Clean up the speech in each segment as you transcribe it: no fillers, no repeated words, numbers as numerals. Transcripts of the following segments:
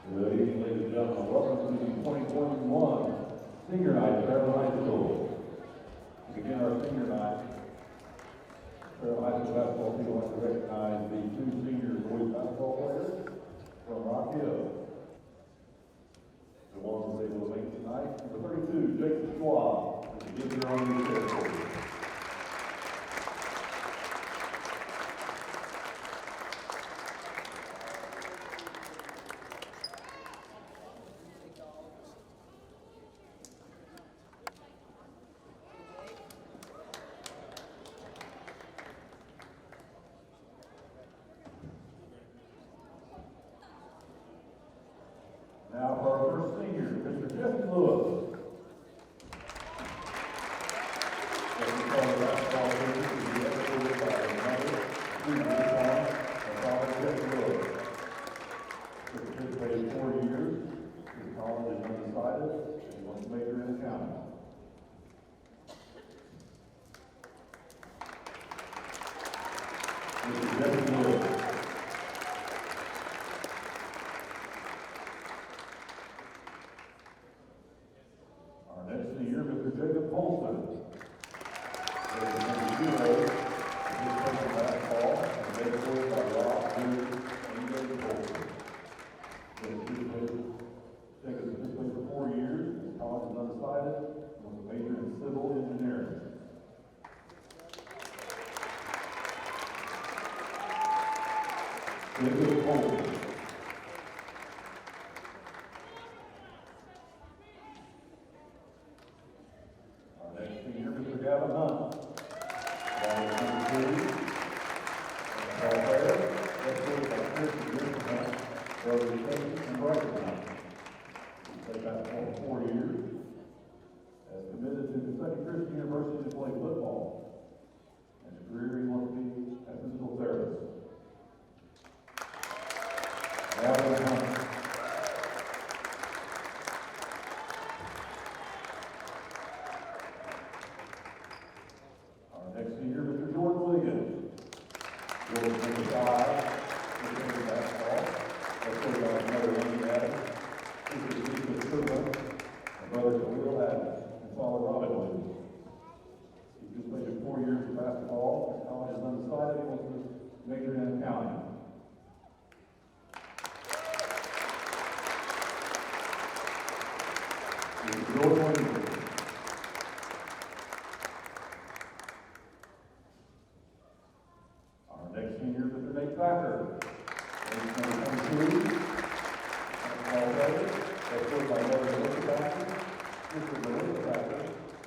Good evening, ladies and gentlemen. Welcome to the 2021 Senior Night at Fairland High School. To begin our senior night, Carroll High School basketball team would like to recognize the two senior boys basketball players from Rock Hill. The one was able to make it tonight, number 32, Jacob Schwab, to give their own new territory. Now for our first senior, Mr. Trenton Williams. Basketball team to be escorted by another senior of college Trenton Williams. He participated 4 years. His college is undecided, and he wants to major in accounting. Mr. Trenton Williams. Jacob Polson. Basketball and baseball by Rob and Jacob Polson. Jacob has played for 4 years. His college is undecided. Wants a major in civil engineering. Jacob Polson. Bryson Hunt. And Bryson Hunt. He played basketball for 4 years. Has committed to Kentucky Christian University to play football. And his career he wants to be a physical therapist. Bryson Hunt. Mr. Trenton Williams. Jordan number 5, Mr. basketball. Let's put on another one, Adams. This is Stephen Sherman, and brothers Will Adams, and father Robin Williams. He just played 4 years of basketball. His college is undecided. He wants to major in accounting. Mr. Jordan Williams. Senior, Mr. Nate Thacker. Number 22. Basketball player. Escorted by Brother Melissa Thacker, Mr. Melissa Thacker,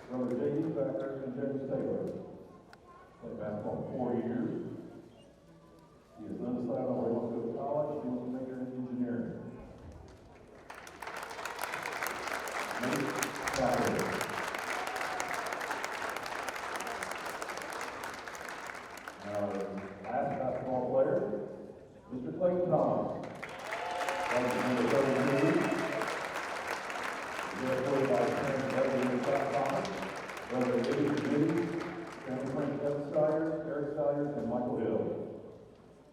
Brother J.D. Thacker, and James Taylor. Played basketball for 4 years. He is undecided on where he wants to go to college. He wants to major in engineering. Nate Thacker. Last basketball player, Mr. Clayton Thomas. Number 32. He is played by Trenton Thomas, Brother Eddie Judy, Trenton Frank Evan Stiers, Eric Stiers, and Michael Hill.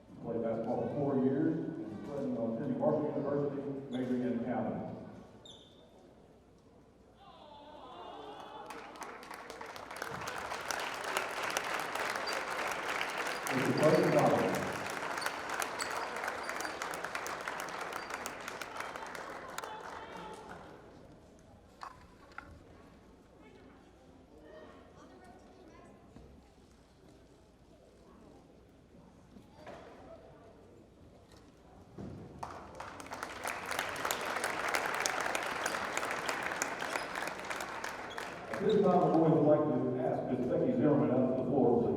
He played basketball for 4 years and studying on attending Marshall University, majoring in accounting. Mr. Clayton Thomas. At this time, the boys would like to ask Ms. Becky Zimmerman out to the floor, please.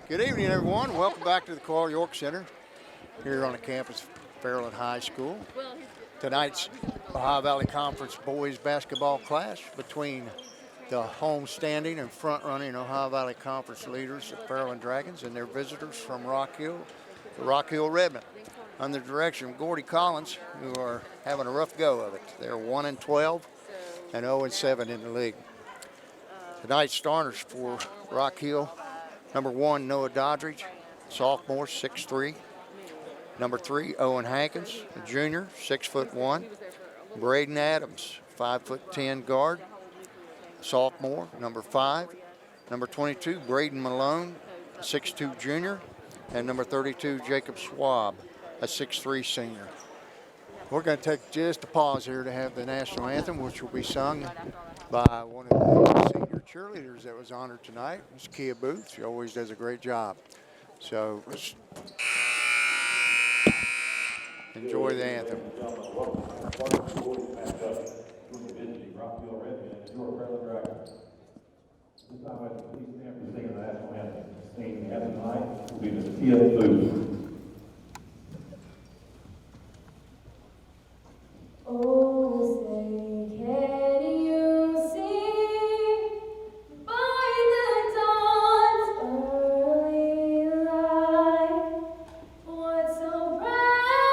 Good evening, everyone. Welcome back to the Carroll York Center here on the campus of Fairland High School. Tonight's Ohio Valley Conference boys basketball clash between the home-standing and front-running Ohio Valley Conference leaders, the Fairland Dragons, and their visitors from Rock Hill, the Rock Hill Redmen, under the direction of Gordy Collins, who are having a rough go of it. They're 1-12 and 0-7 in the league. Tonight's starters for Rock Hill: number 1, Noah Doddridge, sophomore, 6'3". Number 3, Owen Hankins, a junior, 6'1". Braden Adams, 5'10" guard, sophomore. Number 5. Number 22, Braden Malone, a 6'2" junior. And number 32, Jacob Schwab, a 6'3" senior. We're going to take just a pause here to have the national anthem, which will be sung by one of the senior cheerleaders that was honored tonight. It's Kia Booth. She always does a great job. So let's enjoy the anthem. This time, I please stand for singing the national anthem. Singing the anthem tonight will be Miss Kia Booth. Oh, say, can you see by the dawn's early light what so proudly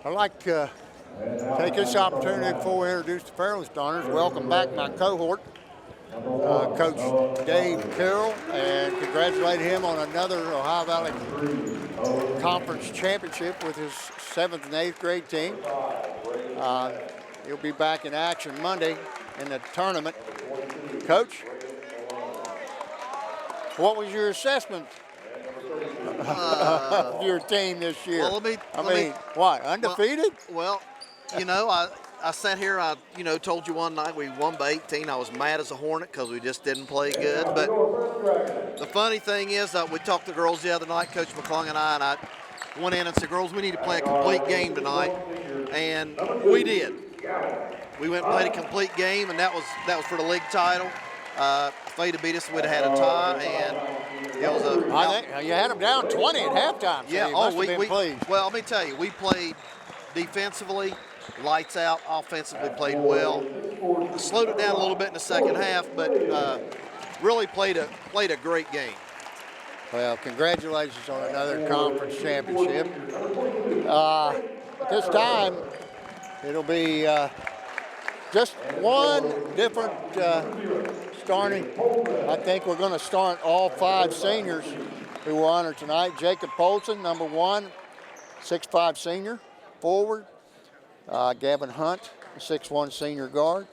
I'd like to take this opportunity before we introduce the Fairland Starters. Welcome back my cohort, Coach Dave Carroll, and congratulate him on another Ohio Valley Conference championship with his 7th and 8th grade team. He'll be back in action Monday in the tournament. Coach, what was your assessment of your team this year? Well, let me what, undefeated? Well, you know, I sat here, told you one night we won by 18. I was mad as a hornet because we just didn't play good. But the funny thing is that we talked to the girls the other night, Coach McClung and I went in and said, girls, we need to play a complete game tonight. And we did. We went and played a complete game, and that was for the league title. If they'd have beat us, we'd have had a tie, and it was you had them down 20 at halftime. So yeah. Pleased. Well, let me tell you, we played defensively, lights out. Offensively, played well. Slowed it down a little bit in the second half, but really played a great game. Well, congratulations on another conference championship. At this time, it'll be just one different starting. I think we're going to start all 5 seniors who will honor tonight. Jacob Polson, number 1, 6'5" senior, forward. Gavin Hunt, a 6'1" senior guard.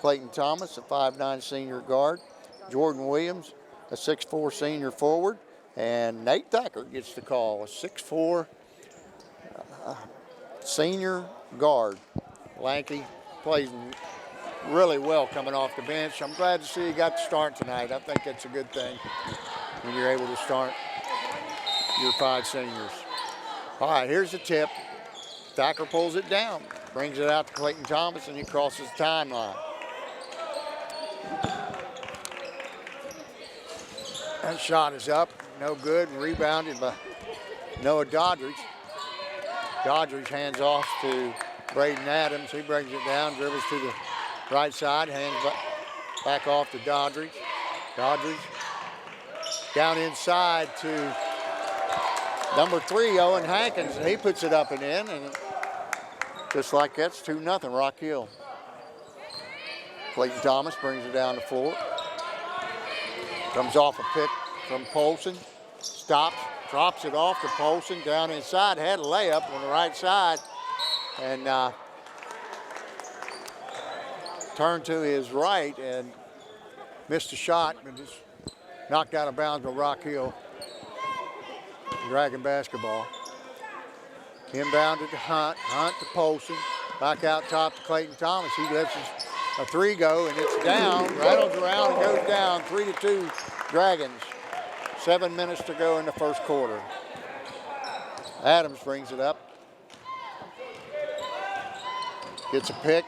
Clayton Thomas, a 5'9" senior guard. Jordan Williams, a 6'4" senior forward. And Nate Thacker gets the call, a 6'4" senior guard. Lanky, plays really well coming off the bench. I'm glad to see he got to start tonight. I think that's a good thing when you're able to start your 5 seniors. All right, here's the tip. Thacker pulls it down, brings it out to Clayton Thomas, and he crosses the timeline. That shot is up, no good, rebounded by Noah Doddridge. Doddridge hands off to Braden Adams. He brings it down, dribbles to the right side, hands back off to Doddridge. Doddridge down inside to number 3, Owen Hankins, and he puts it up and in, and just like that's 2-0, Rock Hill. Clayton Thomas brings it down the floor. Comes off a pick from Polson, stops, drops it off to Polson, down inside, had a layup on the right side, and turned to his right and missed a shot and just knocked out of bounds by Rock Hill. Dragon basketball. Inbounded to Hunt, Hunt to Polson, back out top to Clayton Thomas. He lets a 3 go, and it's down, rattles around and goes down, 3-2 Dragons. 7 minutes to go in the first quarter. Adams brings it up. Gets a pick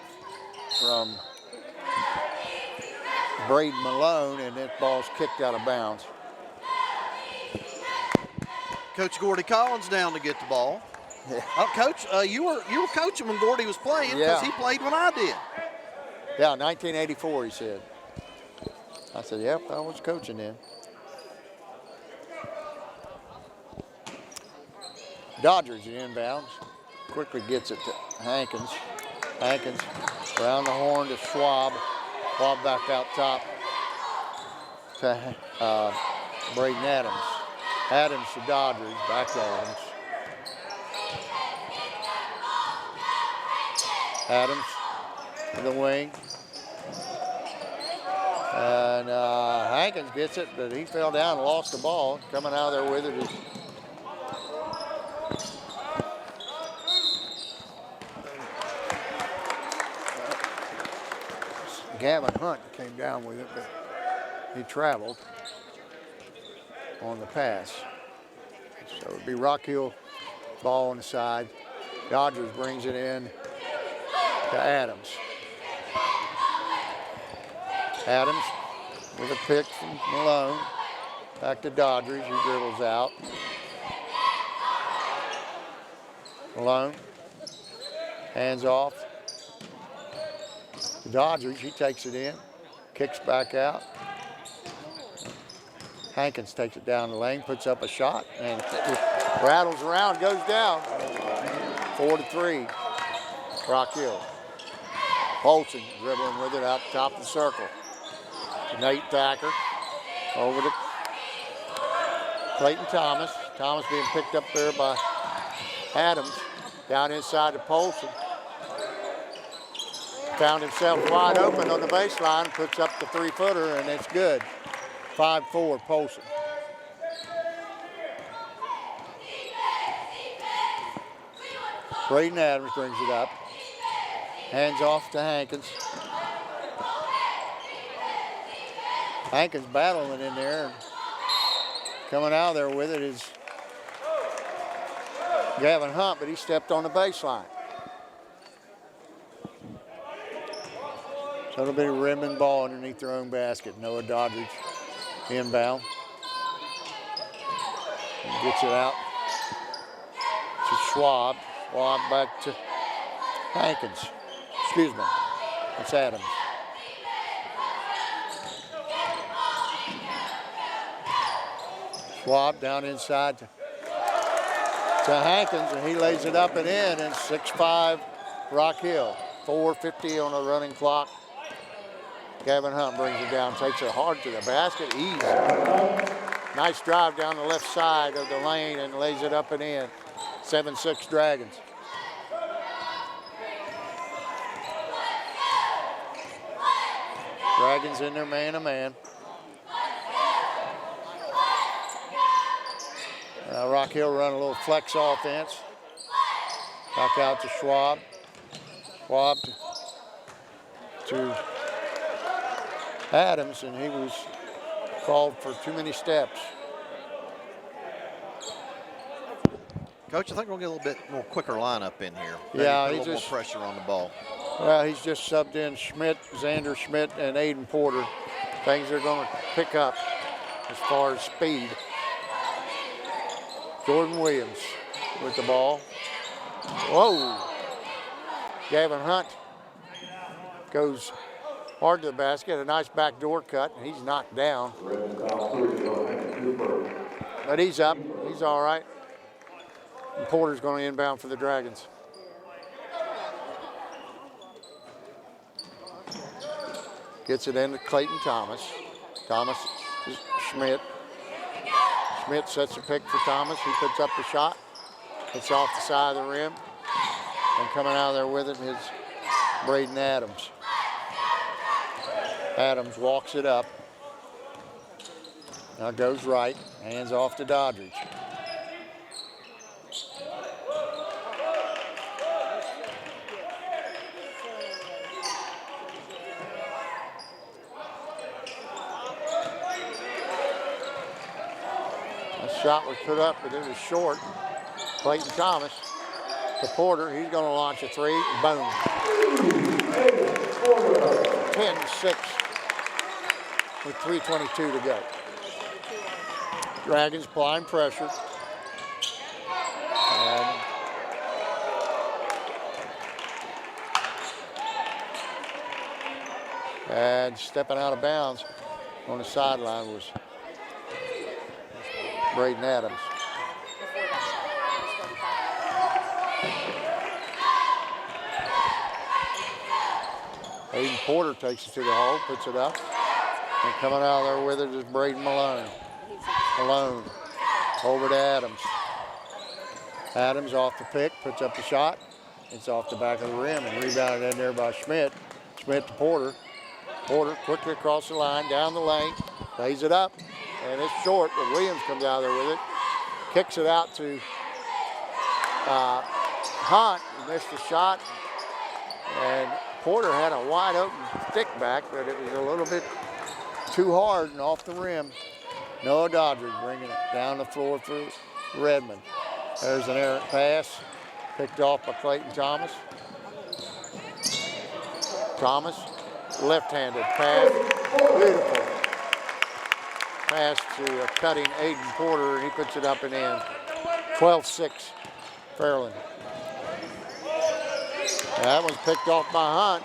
from Braden Malone, and that ball's kicked out of bounds. Coach Gordy Collins down to get the ball. Yeah. Coach, you were coaching when Gordy was playing because he played when I did. Yeah, 1984, he said. I said, yep, I was coaching then. Dodgers inbounds. Quickly gets it to Hankins. Hankins around the horn to Schwab. Schwab back out top to Braden Adams. Adams to Dodgers, back to Adams. Adams to the wing. And Hankins gets it, but he fell down and lost the ball. Coming out of there with it is Gavin Hunt came down with it, but he traveled on the pass. So it'd be Rock Hill ball on the side. Dodgers brings it in to Adams. Adams with a pick from Malone. Back to Dodgers, he dribbles out. Malone, hands off. The Dodgers, he takes it in, kicks back out. Hankins takes it down the lane, puts up a shot, and it rattles around, goes down. 4-3. Rock Hill. Polson dribbling with it out top of the circle. Nate Thacker over to Clayton Thomas. Thomas being picked up there by Adams. Down inside to Polson. Found himself wide open on the baseline, puts up the 3-footer, and it's good. 5-4 Polson. Braden Adams brings it up. Hands off to Hankins. Hankins battling in there. And coming out of there with it is Gavin Hunt, but he stepped on the baseline. So it'll be a Redmen ball underneath their own basket. Noah Doddridge inbound. And gets it out to Schwab. Schwab back to Hankins. Excuse me, it's Adams. Schwab down inside to Hankins, and he lays it up and in, and 6-5 Rock Hill. 4:50 on the running clock. Gavin Hunt brings it down, takes it hard to the basket, easy. Nice drive down the left side of the lane and lays it up and in. 7-6 Dragons. Dragons in there man-to-man. Rock Hill run a little flex offense. Back out to Schwab. Schwab to Adams, and he was called for too many steps. Coach, I think we'll get a little bit more quicker lineup in here. Maybe Yeah, put a he little just more pressure on the ball. Well, he's just subbed in Xander Schmidt, and Aiden Porter. Things are going to pick up as far as speed. Jordan Williams with the ball. Whoa! Gavin Hunt goes hard to the basket. A nice backdoor cut, and he's knocked down. But he's up. He's all right. And Porter's going to inbound for the Dragons. Gets it into Clayton Thomas. Thomas to Schmidt. Schmidt sets a pick for Thomas. He puts up the shot. It's off the side of the rim. And coming out of there with it is Braden Adams. Adams walks it up. Now goes right. Hands off to Doddridge. Shot was put up, but it was short. Clayton Thomas to Porter. He's going to launch a three. Boom. 10-6 with 3:22 to go. Dragons applying pressure. And stepping out of bounds on the sideline was Braden Adams. Aiden Porter takes it to the hole, puts it up. And coming out there with it is Braden Malone. Malone over to Adams. Adams off the pick, puts up the shot. It's off the back of the rim and rebounded in there by Schmidt. Schmidt to Porter. Porter quickly across the line, down the lane, lays it up. And it's short, but Williams comes out there with it. Kicks it out to Hunt. He missed the shot. And Porter had a wide open stick back, but it was a little bit too hard and off the rim. Noah Doddridge bringing it down the floor for Redmen. There's an errant pass, picked off by Clayton Thomas. Thomas, left-handed pass, beautiful. Pass to a cutting Aiden Porter, and he puts it up and in. 12-6, Fairland. That one's picked off by Hunt.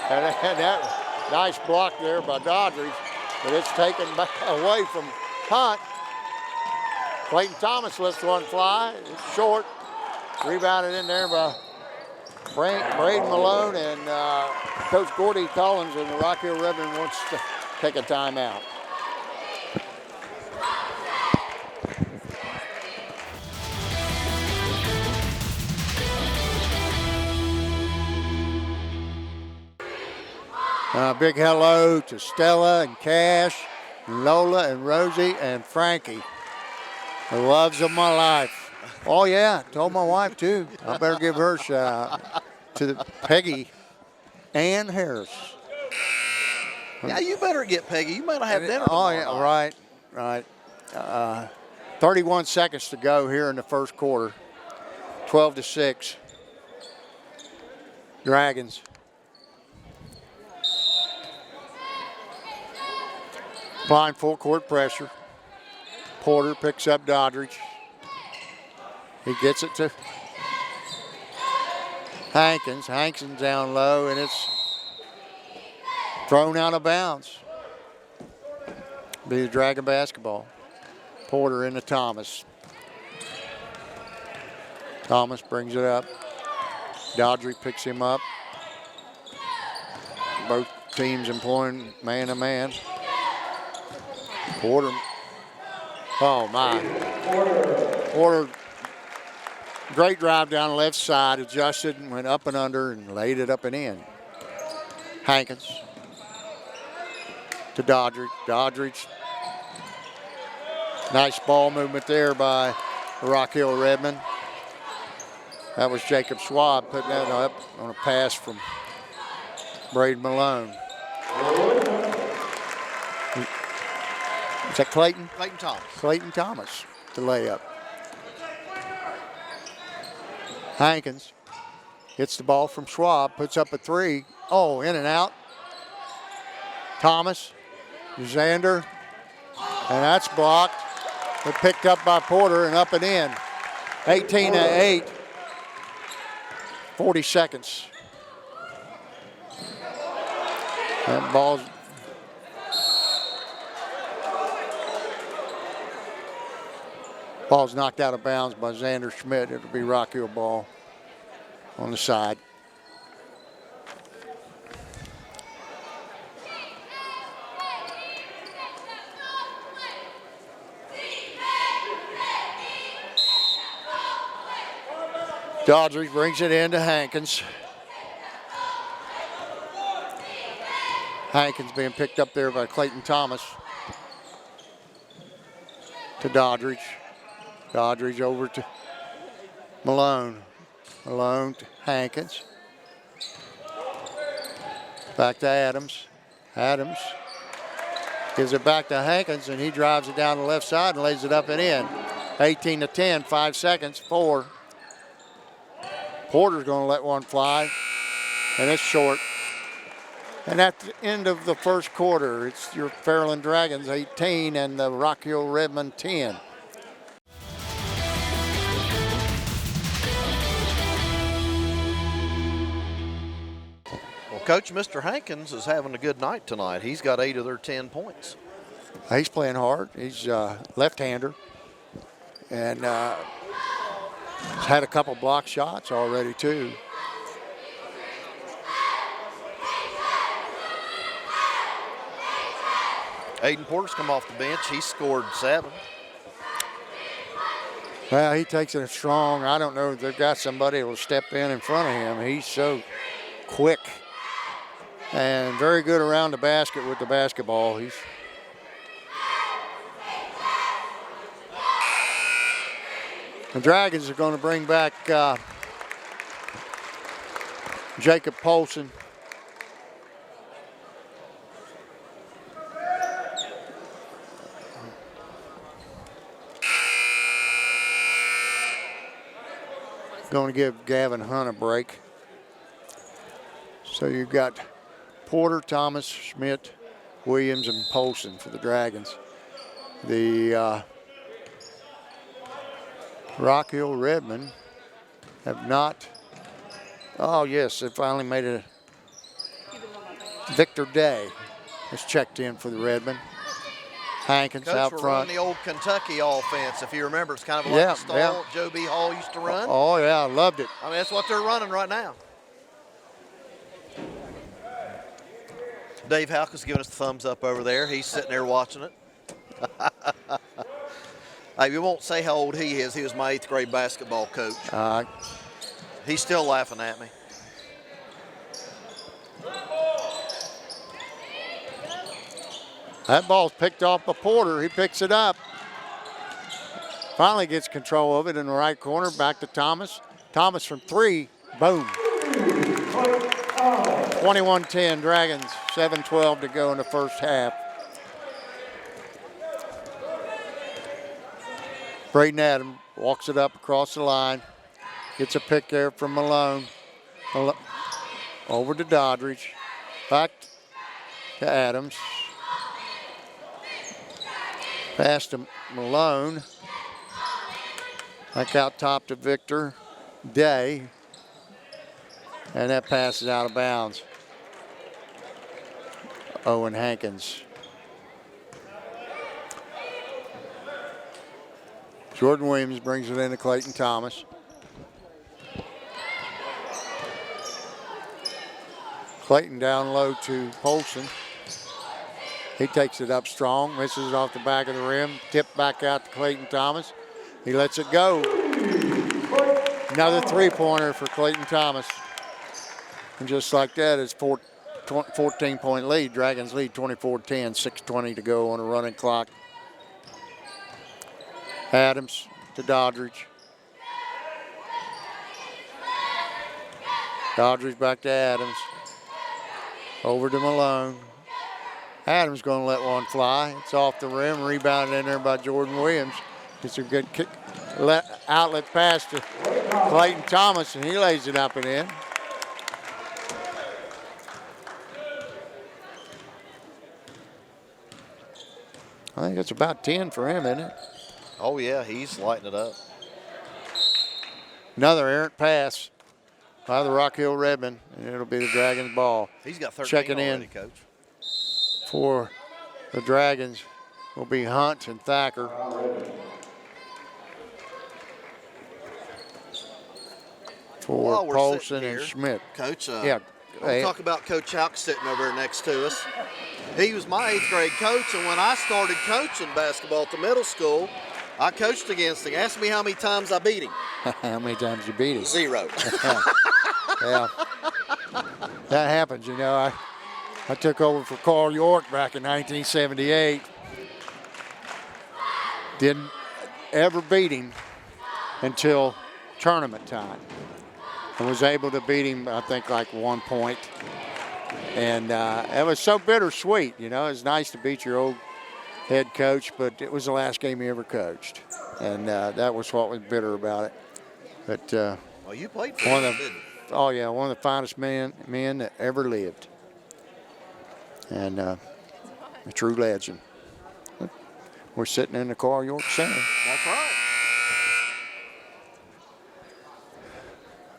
And that nice block there by Doddridge, but it's taken back away from Hunt. Clayton Thomas lets one fly. It's short. Rebounded in there by Braden Malone, and Coach Gordy Collins and the Rock Hill Redmen wants to take a timeout. Big hello to Stella and Cash, and Lola and Rosie and Frankie, the loves of my life. Oh yeah, told my wife too. I better give her a shout out to Peggy Ann Harris. Yeah, you better get Peggy. You might have dinner. Oh yeah, right. 31 seconds to go here in the first quarter. 12-6. Dragons. Applying full court pressure. Porter picks up Doddridge. He gets it to Hankins. Hankins down low, and it's thrown out of bounds. Be the Dragon basketball. Porter into Thomas. Thomas brings it up. Doddridge picks him up. Both teams employing man-to-man. Porter. Oh, my. Porter, great drive down the left side, adjusted and went up and under and laid it up and in. Hankins to Doddridge. Doddridge. Nice ball movement there by the Rock Hill Redmen. That was Jacob Schwab putting that up on a pass from Braden Malone. Is that Clayton? Clayton Thomas. Clayton Thomas, the layup. Hankins hits the ball from Schwab, puts up a three. Oh, in and out. Thomas, Xander, and that's blocked. But picked up by Porter and up and in. 18-8. 40 seconds. That ball's knocked out of bounds by Xander Schmidt. It'll be Rock Hill ball on the side. Doddridge brings it in to Hankins. Hankins being picked up there by Clayton Thomas. To Doddridge. Doddridge over to Malone. Malone to Hankins. Back to Adams. Adams gives it back to Hankins, and he drives it down the left side and lays it up and in. 18-10, 5 seconds, 4. Porter's going to let one fly, and it's short. And at the end of the first quarter, it's your Fairland Dragons 18 and the Rock Hill Redmen 10. Well, Coach, Mr. Hankins is having a good night tonight. He's got 8 of their 10 points. He's playing hard. He's a left-hander. And he's had a couple block shots already, too. Aiden Porter's come off the bench. He scored 7. Well, he takes it strong. I don't know if they've got somebody who will step in front of him. He's so quick and very good around the basket with the basketball. The Dragons are going to bring back Jacob Polson. Going to give Gavin Hunt a break. So you've got Porter, Thomas, Schmidt, Williams, and Polson for the Dragons. The Rock Hill Redmen have not. Oh yes, they finally made it. Victor Day has checked in for the Redmen. Hankins Coach, out we're front. running the old Kentucky offense, if you remember. It's kind of like the style Joe B. Hall used to run. Oh, yeah, I loved it. I mean, that's what they're running right now. Dave Halka's giving us the thumbs up over there. He's sitting there watching it. Hey, we won't say how old he is. He was my 8th grade basketball coach. He's still laughing at me. That ball's picked off by Porter. He picks it up. Finally gets control of it in the right corner. Back to Thomas. Thomas from 3. Boom. 21-10 Dragons. 7:12 to go in the first half. Braden Adams walks it up across the line. Gets a pick there from Malone. Over to Doddridge. Back to Adams. Pass to Malone. Back out top to Victor Day. And that pass is out of bounds. Owen Hankins. Jordan Williams brings it into Clayton Thomas. Clayton down low to Polson. He takes it up strong, misses it off the back of the rim, tipped back out to Clayton Thomas. He lets it go. Another three-pointer for Clayton Thomas. And just like that, it's 14-point lead. Dragons lead 24-10, 6:20 to go on a running clock. Adams to Doddridge. Doddridge back to Adams. Over to Malone. Adams going to let one fly. It's off the rim, rebounded in there by Jordan Williams. Gets a good kick, outlet pass to Clayton Thomas, and he lays it up and in. I think it's about 10 for him, isn't it? Oh, yeah, he's lighting it up. Another errant pass by the Rock Hill Redmen, and it'll be the Dragons' ball. He's got 13 Checking already, in Coach. For the Dragons will be Hunt and Thacker. For While we're Polson sitting and here, Schmidt. Coach, Yeah. we'll talk about Coach Houck sitting over there next to us. He was my 8th grade coach, and when I started coaching basketball at the middle school, I coached against him. Ask me how many times I beat him. How many times you beat him? 0. Yeah. That happens, you know. I took over for Carl York back in 1978. Didn't ever beat him until tournament time. And was able to beat him, I think, like 1 point. And it was so bittersweet, you know. It was nice to beat your old head coach, but it was the last game he ever coached. And that was what was bitter about it. But well, you played for him, didn't you? Oh, yeah, one of the finest men that ever lived. And a true legend. We're sitting in the Carroll York Center. That's right.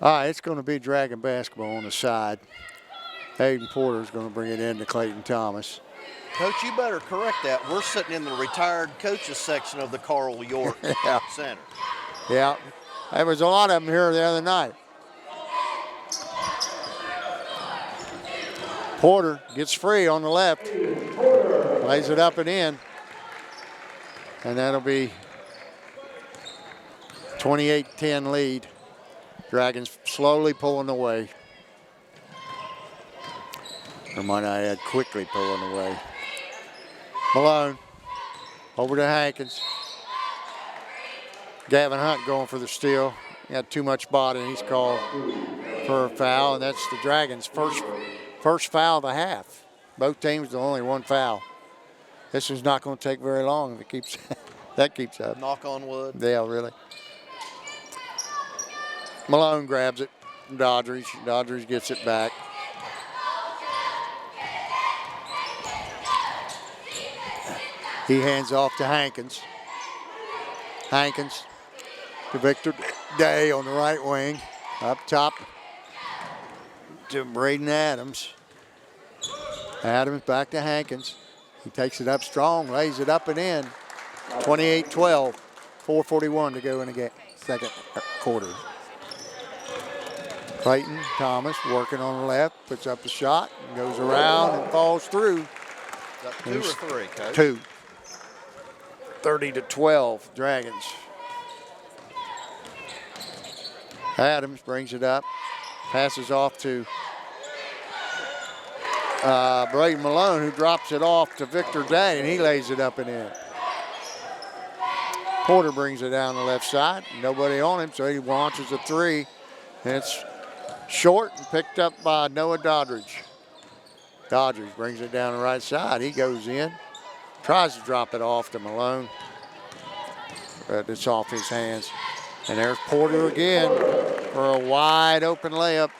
All right, it's going to be Dragon basketball on the side. Hayden Porter's going to bring it in to Clayton Thomas. Coach, you better correct that. We're sitting in the retired coaches section of the Carroll York Center. Yeah, there was a lot of them here the other night. Porter gets free on the left, lays it up and in, and that'll be 28-10 lead. Dragons slowly pulling away. Or might I add, quickly pulling away. Malone over to Hankins. Gavin Hunt going for the steal. He had too much body, and he's called for a foul, and that's the Dragons' first foul of the half. Both teams only one foul. This is not going to take very long if it keeps that keeps up. Knock on wood. Yeah, really. Malone grabs it from Doddridge. Doddridge gets it back. He hands off to Hankins. Hankins to Victor Day on the right wing. Up top to Braden Adams. Adams back to Hankins. He takes it up strong, lays it up and in. 28-12, 4:41 to go in the second quarter. Clayton Thomas working on the left, puts up the shot, and goes around and falls through. Is that 2 or 3, Coach? 2. 30-12, Dragons. Adams brings it up, passes off to Braden Malone, who drops it off to Victor Day, and he lays it up and in. Porter brings it down the left side. Nobody on him, so he launches a 3. And it's short and picked up by Noah Doddridge. Doddridge brings it down the right side. He goes in, tries to drop it off to Malone, but it's off his hands. And there's Porter again for a wide open layup.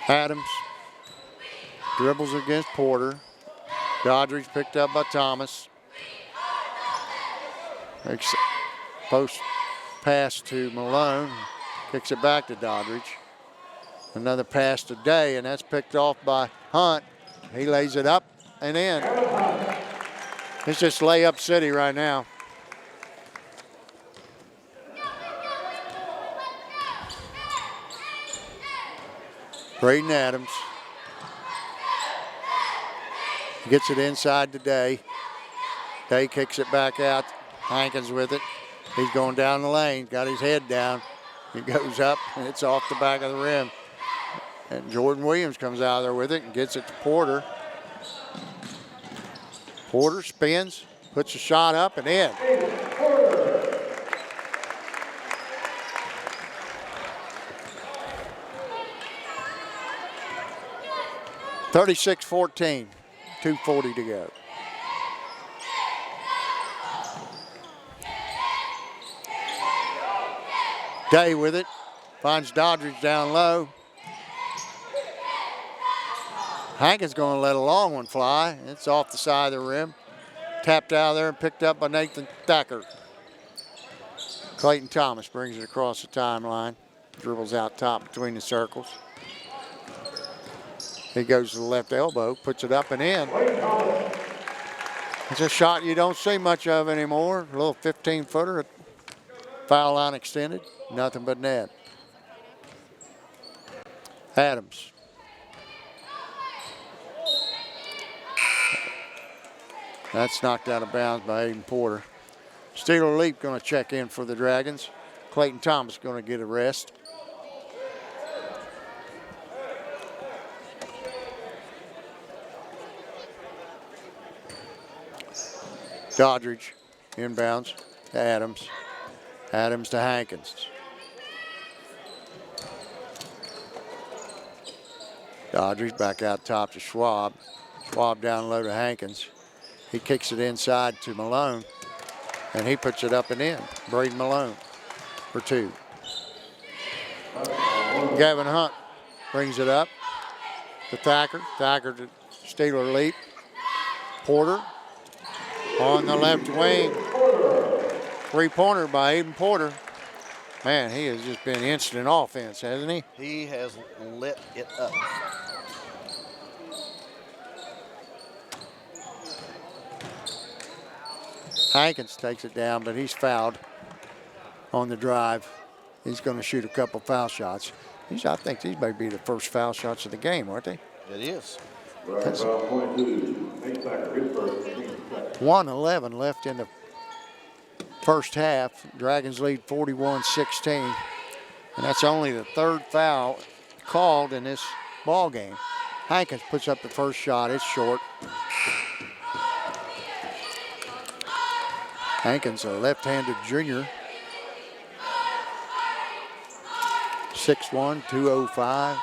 Adams dribbles against Porter. Doddridge picked up by Thomas. Post pass to Malone. Kicks it back to Doddridge. Another pass to Day, and that's picked off by Hunt. He lays it up and in. It's just layup city right now. Braden Adams gets it inside to Day. Day kicks it back out. Hankins with it. He's going down the lane, got his head down. He goes up, and it's off the back of the rim. And Jordan Williams comes out there with it and gets it to Porter. Porter spins, puts a shot up and in. (36-14), 2:40 to go. Day with it, finds Doddridge down low. Hankins going to let a long one fly. It's off the side of the rim. Tapped out of there and picked up by Nathan Thacker. Clayton Thomas brings it across the timeline. Dribbles out top between the circles. He goes to the left elbow, puts it up and in. It's a shot you don't see much of anymore. A little 15-footer, foul line extended, nothing but net. Adams. That's knocked out of bounds by Aiden Porter. Steeler Leap going to check in for the Dragons. Clayton Thomas going to get a rest. Doddridge inbounds to Adams. Adams to Hankins. Doddridge back out top to Schwab. Schwab down low to Hankins. He kicks it inside to Malone, and he puts it up and in. Braden Malone for 2. Gavin Hunt brings it up to Thacker. Thacker to Steeler Leap. Porter on the left wing. 3-pointer by Aiden Porter. Man, he has just been instant offense, hasn't he? He has lit it up. Hankins takes it down, but he's fouled on the drive. He's going to shoot a couple foul shots. I think these may be the first foul shots of the game, aren't they? It is. 1:11 left in the first half. Dragons lead 41-16. And that's only the third foul called in this ball game. Hankins puts up the first shot. It's short. Hankins, a left-handed junior. 6'1", 205.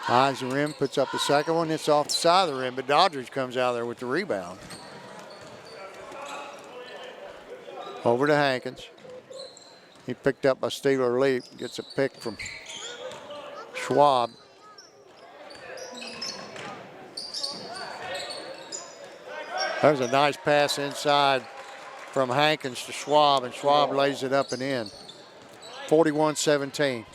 Eyes the rim, puts up the second one. It's off the side of the rim, but Doddridge comes out there with the rebound. Over to Hankins. He picked up by Steeler Leap. Gets a pick from Schwab. There's a nice pass inside from Hankins to Schwab, and Schwab lays it up and in. 41-17.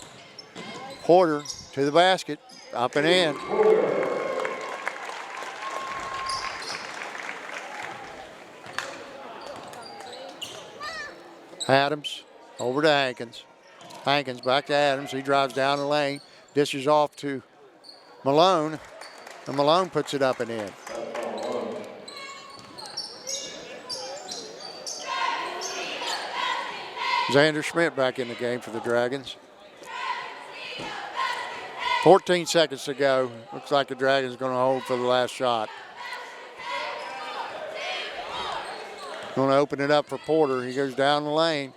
Porter to the basket, up and in. Adams over to Hankins. Hankins back to Adams. He drives down the lane, dishes off to Malone, and Malone puts it up and in. Xander Schmidt back in the game for the Dragons. 14 seconds to go. Looks like the Dragons going to hold for the last shot. Going to open it up for Porter. He goes down the lane.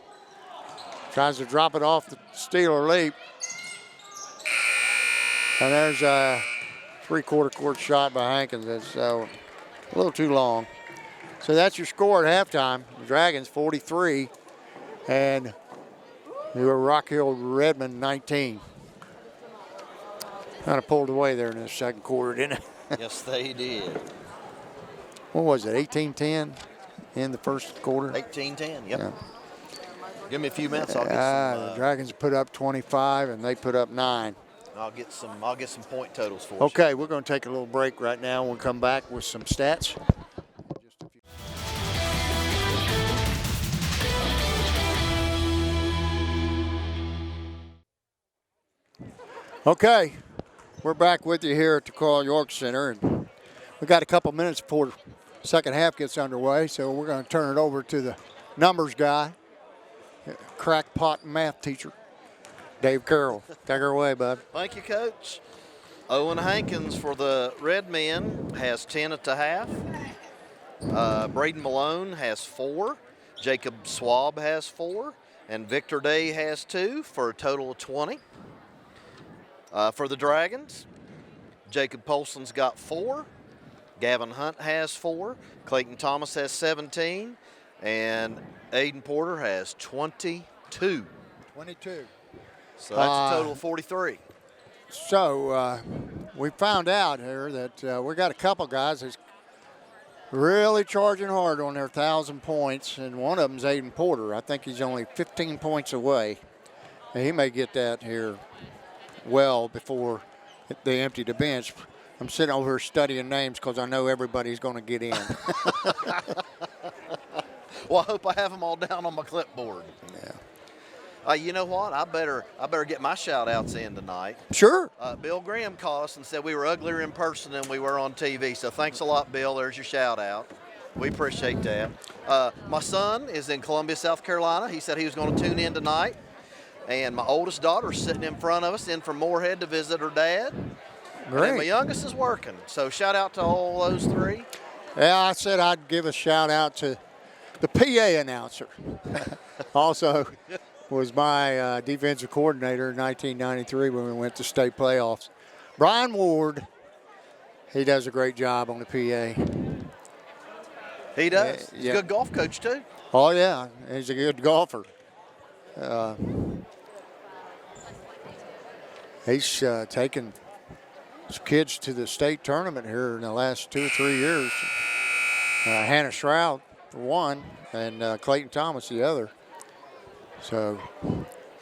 Tries to drop it off the steal or leap. And there's a three-quarter court shot by Hankins. That's a little too long. So that's your score at halftime. The Dragons 43 and New Rock Hill Redmen 19. Kind of pulled away there in the second quarter, didn't it? Yes, they did. What was it, 18-10 in the first quarter? 18-10, yep. Yeah. Give me a few minutes, I'll get some. The Dragons put up 25 and they put up 9. I'll get some point totals for you. Okay, we're going to take a little break right now. We'll come back with some stats. Okay, we're back with you here at the Carroll York Center, and we got a couple minutes before the second half gets underway, so we're going to turn it over to the numbers guy, crackpot math teacher, Dave Carroll. Take her away, bud. Thank you, Coach. Owen Hankins for the Redmen has 10 at the half. Braden Malone has 4. Jacob Schwab has 4. And Victor Day has 2 for a total of 20. For the Dragons, Jacob Polson's got 4. Gavin Hunt has 4. Clayton Thomas has 17. And Aiden Porter has 22. 22. So that's a total of 43. So we found out here that we got a couple guys that's really charging hard on their 1,000 points, and one of them's Aiden Porter. I think he's only 15 points away. And he may get that here well before they empty the bench. I'm sitting over here studying names because I know everybody's going to get in. Well, I hope I have them all down on my clipboard. Yeah. You know what? I better get my shout-outs in tonight. Sure. Bill Graham called us and said we were uglier in person than we were on TV. So thanks a lot, Bill. There's your shout-out. We appreciate that. My son is in Columbia, South Carolina. He said he was going to tune in tonight. And my oldest daughter's sitting in front of us, in from Moorhead to visit her dad. Great. And my youngest is working. So shout out to all those three. Yeah, I said I'd give a shout out to the PA announcer. Also was my defensive coordinator in 1993 when we went to state playoffs. Brian Ward, he does a great job on the PA. He does. He's a good golf coach, too. Oh, yeah. He's a good golfer. He's taken his kids to the state tournament here in the last 2 or 3 years. Hannah Shroud for one, and Clayton Thomas the other. So,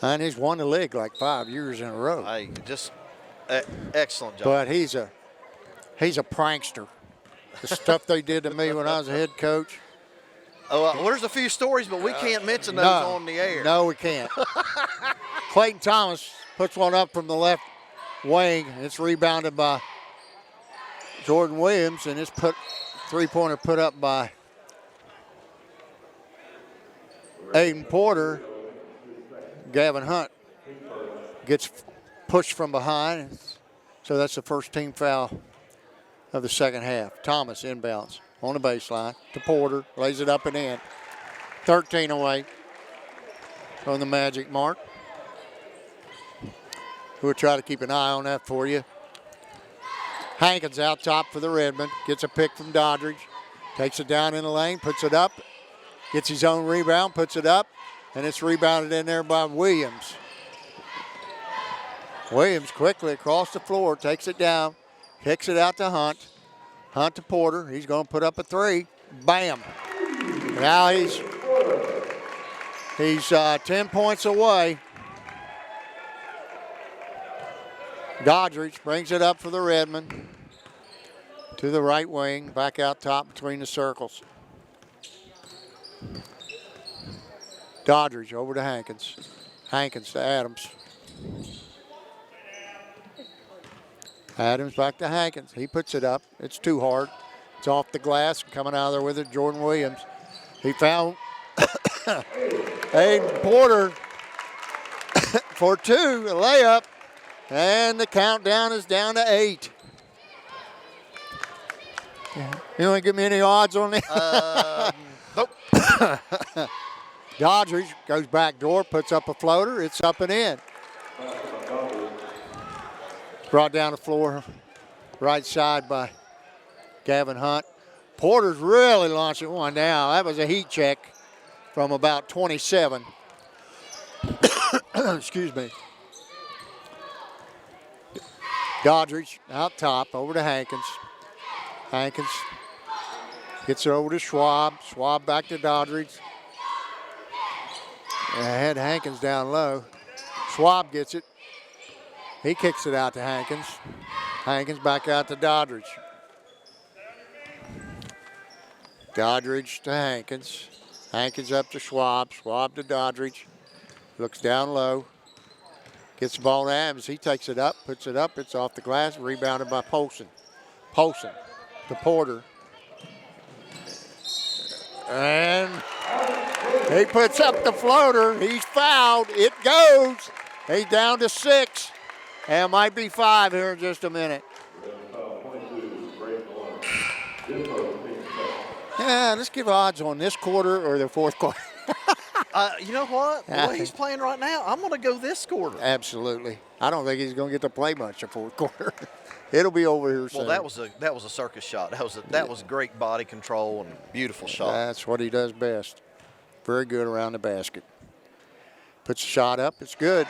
and he's won the league like 5 years in a row. Hey, just excellent job. But he's a prankster. The stuff they did to me when I was a head coach. Oh, well, there's a few stories, but we can't mention those on the air. No, we can't. Clayton Thomas puts one up from the left wing. It's rebounded by Jordan Williams, and it's three-pointer put up by Aiden Porter. Gavin Hunt gets pushed from behind, so that's the first team foul of the second half. Thomas inbounds on the baseline to Porter, lays it up and in. 13 away from the magic mark. We'll try to keep an eye on that for you. Hankins out top for the Redmen. Gets a pick from Doddridge. Takes it down in the lane, puts it up. Gets his own rebound, puts it up. And it's rebounded in there by Williams. Williams quickly across the floor, takes it down, kicks it out to Hunt. Hunt to Porter. He's going to put up a 3. Bam. Now he's He's 10 points away. Doddridge brings it up for the Redmen. To the right wing, back out top between the circles. Doddridge over to Hankins. Hankins to Adams. Adams back to Hankins. He puts it up. It's too hard. It's off the glass. Coming out of there with it, Jordan Williams. He found Aiden Porter for 2, a layup. And the countdown is down to 8. You want to give me any odds on that? Nope. Doddridge goes back door, puts up a floater. It's up and in. Brought down the floor, right side by Gavin Hunt. Porter's really launching one now. That was a heat check from about 27. Excuse me. Doddridge out top, over to Hankins. Hankins gets it over to Schwab. Schwab back to Doddridge. And had Hankins down low. Schwab gets it. He kicks it out to Hankins. Hankins back out to Doddridge. Doddridge to Hankins. Hankins up to Schwab. Schwab to Doddridge. Looks down low. Gets the ball to Adams. He takes it up, puts it up. It's off the glass. Rebounded by Polson. Polson to Porter. And he puts up the floater. He's fouled. It goes. He's down to 6. And might be 5 here in just a minute. Yeah, let's give odds on this quarter or the fourth quarter. You know what? The way he's playing right now, I'm going to go this quarter. Absolutely. I don't think he's going to get to play much the fourth quarter. It'll be over here soon. Well, that was a circus shot. That was great body control and beautiful shot. That's what he does best. Very good around the basket. Puts the shot up. It's good.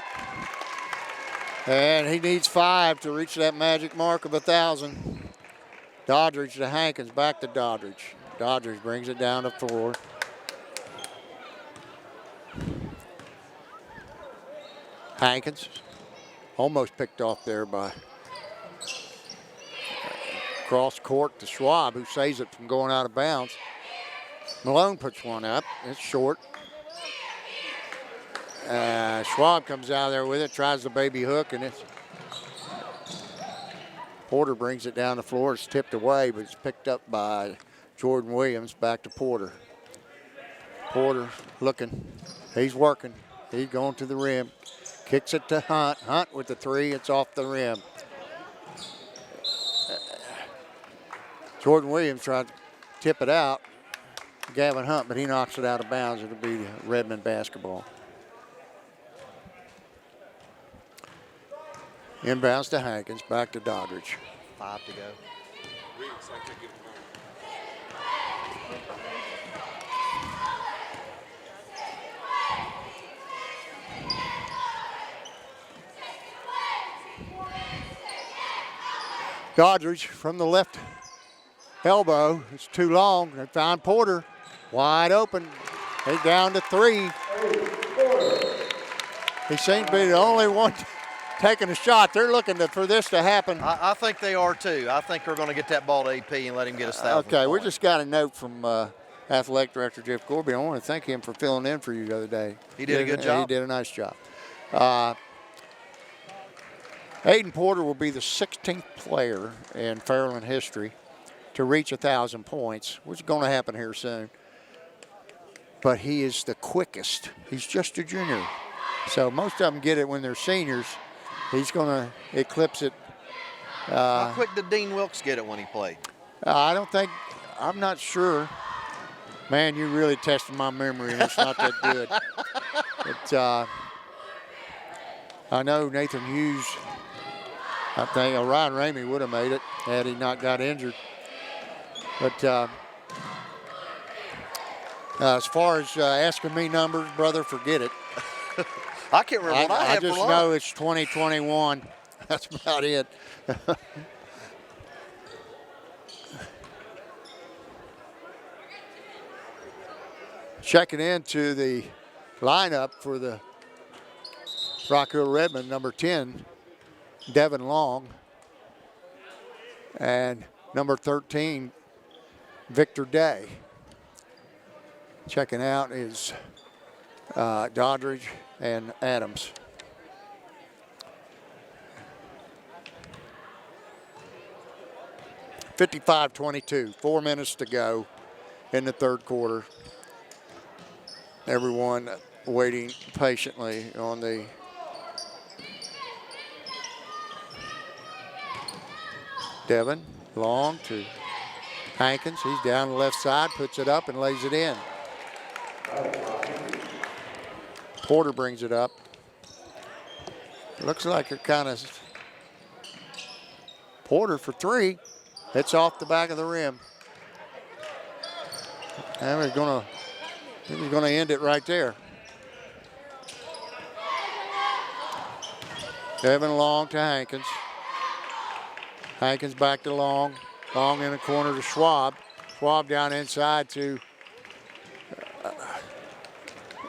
And he needs 5 to reach that magic mark of 1,000. Doddridge to Hankins, back to Doddridge. Doddridge brings it down to 4. Hankins almost picked off there by cross court to Schwab, who saves it from going out of bounds. Malone puts one up. It's short. Schwab comes out there with it, tries the baby hook, and it's Porter brings it down the floor. It's tipped away, but it's picked up by Jordan Williams. Back to Porter. Porter looking. He's working. He's going to the rim. Kicks it to Hunt. Hunt with the 3. It's off the rim. Jordan Williams tried to tip it out. Gavin Hunt, but he knocks it out of bounds. It'll be Redmen basketball. Inbounds to Hankins. Back to Doddridge. 5 to go. Doddridge from the left elbow. It's too long. They found Porter wide open. He's down to 3. He seems to be the only one taking a shot. They're looking for this to happen. I think they are too. I think we're going to get that ball to AP and let him get us 1,000. Okay, we just got a note from Athletic Director Jeff Gorby. I want to thank him for filling in for you the other day. He did a good job. He did a nice job. Aiden Porter will be the 16th player in Fairland history to reach 1,000 points, which is going to happen here soon. But he is the quickest. He's just a junior. So most of them get it when they're seniors. He's going to eclipse it. How quick did Dean Wilkes get it when he played? I'm not sure. Man, you really tested my memory, and it's not that good. But I know Nathan Hughes, I think Ryan Ramey would have made it had he not got injured. But as far as asking me numbers, brother, forget it. I can't remember what I had just for lunch. know it's 2021. That's about it. Checking into the lineup for the Rock Hill Redmen, number 10, Devin Long, and number 13, Victor Day. Checking out is Doddridge and Adams. (55-22), 4 minutes to go in the third quarter. Everyone waiting patiently on the Devin, long to Hankins. He's down the left side, puts it up and lays it in. Porter brings it up. Looks like it kind of Porter for three. It's off the back of the rim. And we're gonna end it right there. Devin Long to Hankins. Hankins back to Long. Long in the corner to Schwab. Schwab down inside to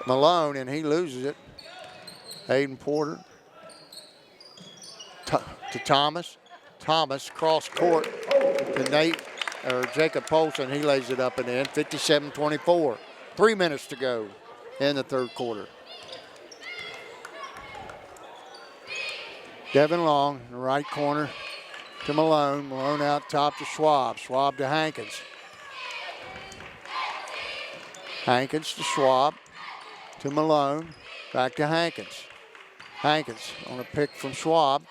Malone, and he loses it. Aiden Porter to Thomas. Thomas cross court to Jacob Polson. He lays it up and in. 57-24. 3 minutes to go in the third quarter. Devin Long in the right corner to Malone. Malone out top to Schwab. Schwab to Hankins. Hankins to Schwab to Malone. Back to Hankins. Hankins on a pick from Schwab.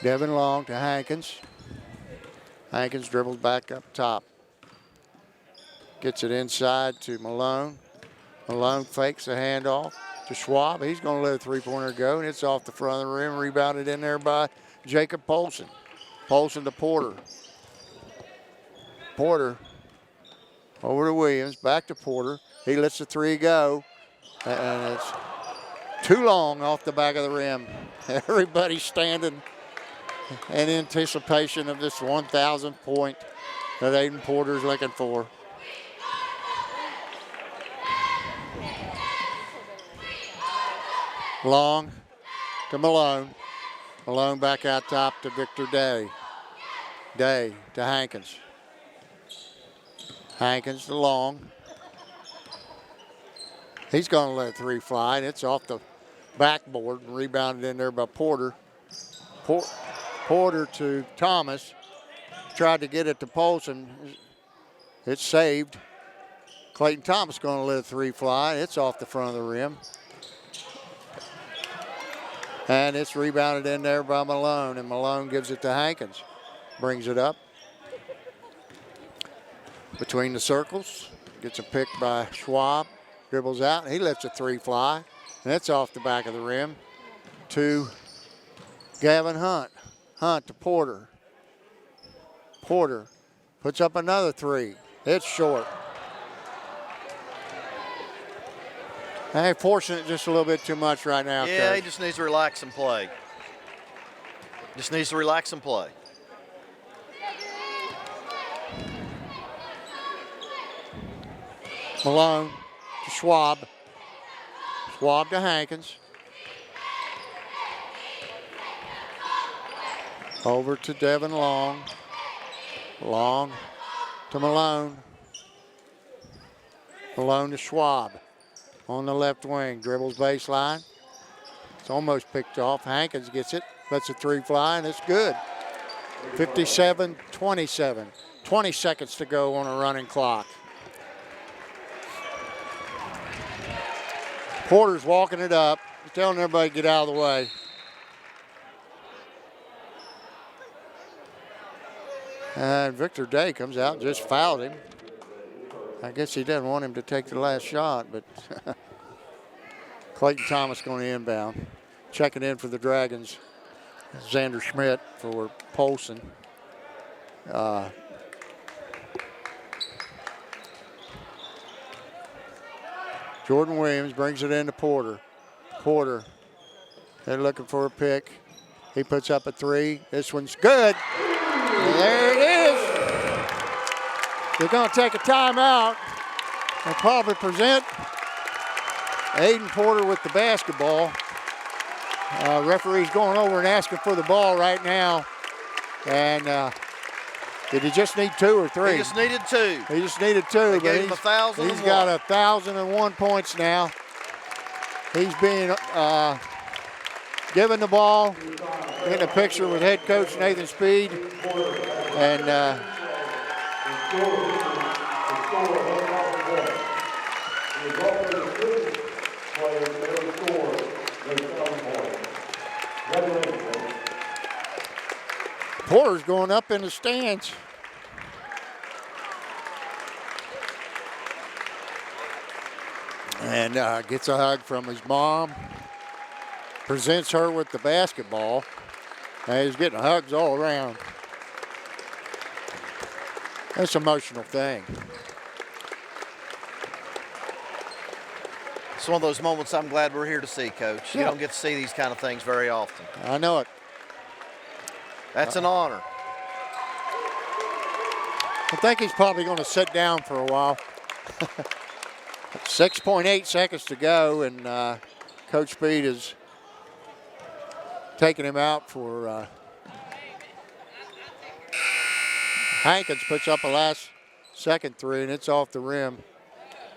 Devin Long to Hankins. Hankins dribbles back up top. Gets it inside to Malone. Malone fakes a handoff to Schwab. He's going to let a three-pointer go, and it's off the front of the rim. Rebounded in there by Jacob Polson. Polson to Porter. Porter over to Williams. Back to Porter. He lets the three go, and it's too long off the back of the rim. Everybody's standing in anticipation of this 1,000th point that Aiden Porter's looking for. Long to Malone. Malone back out top to Victor Day. Day to Hankins. Hankins to Long. He's going to let three fly, and it's off the backboard and rebounded in there by Porter. Porter to Thomas. Tried to get it to Polson. It's saved. Clayton Thomas going to let a three fly. It's off the front of the rim. And it's rebounded in there by Malone, and Malone gives it to Hankins. Brings it up between the circles. Gets a pick by Schwab. Dribbles out. He lets a three fly, and it's off the back of the rim to Gavin Hunt. Hunt to Porter. Porter puts up another three. It's short. Hey, forcing it just a little bit too much right now, Yeah, Coach. he just needs to relax and play. Just needs to relax and play. Malone to Schwab. Schwab to Hankins. Over to Devin Long. Long to Malone. Malone to Schwab. On the left wing, dribbles baseline. It's almost picked off. Hankins gets it, lets a three fly, and it's good. 57-27. 20 seconds to go on a running clock. Porter's walking it up. He's telling everybody to get out of the way. And Victor Day comes out and just fouled him. I guess he doesn't want him to take the last shot, but Clayton Thomas going to inbound. Checking in for the Dragons, Xander Schmidt for Polson. Jordan Williams brings it into Porter. Porter, they're looking for a pick. He puts up a three. This one's good. And there it is. They're going to take a timeout. will probably present Aiden Porter with the basketball. Referee's going over and asking for the ball right now. And did he just need 2 or 3? He just needed 2. He just needed 2. They gave him 1,001. He's got 1,001 points now. He's being given the ball, getting a picture with head coach Nathan Speed. And Porter's going up in the stands. And gets a hug from his mom. Presents her with the basketball. And he's getting hugs all around. That's an emotional thing. It's one of those moments I'm glad we're here to see, Coach. You Yeah. don't get to see these kind of things very often. I know it. That's an honor. I think he's probably going to sit down for a while. 6.8 seconds to go, and Coach Speed is taking him out for Hankins puts up a last-second 3, and it's off the rim.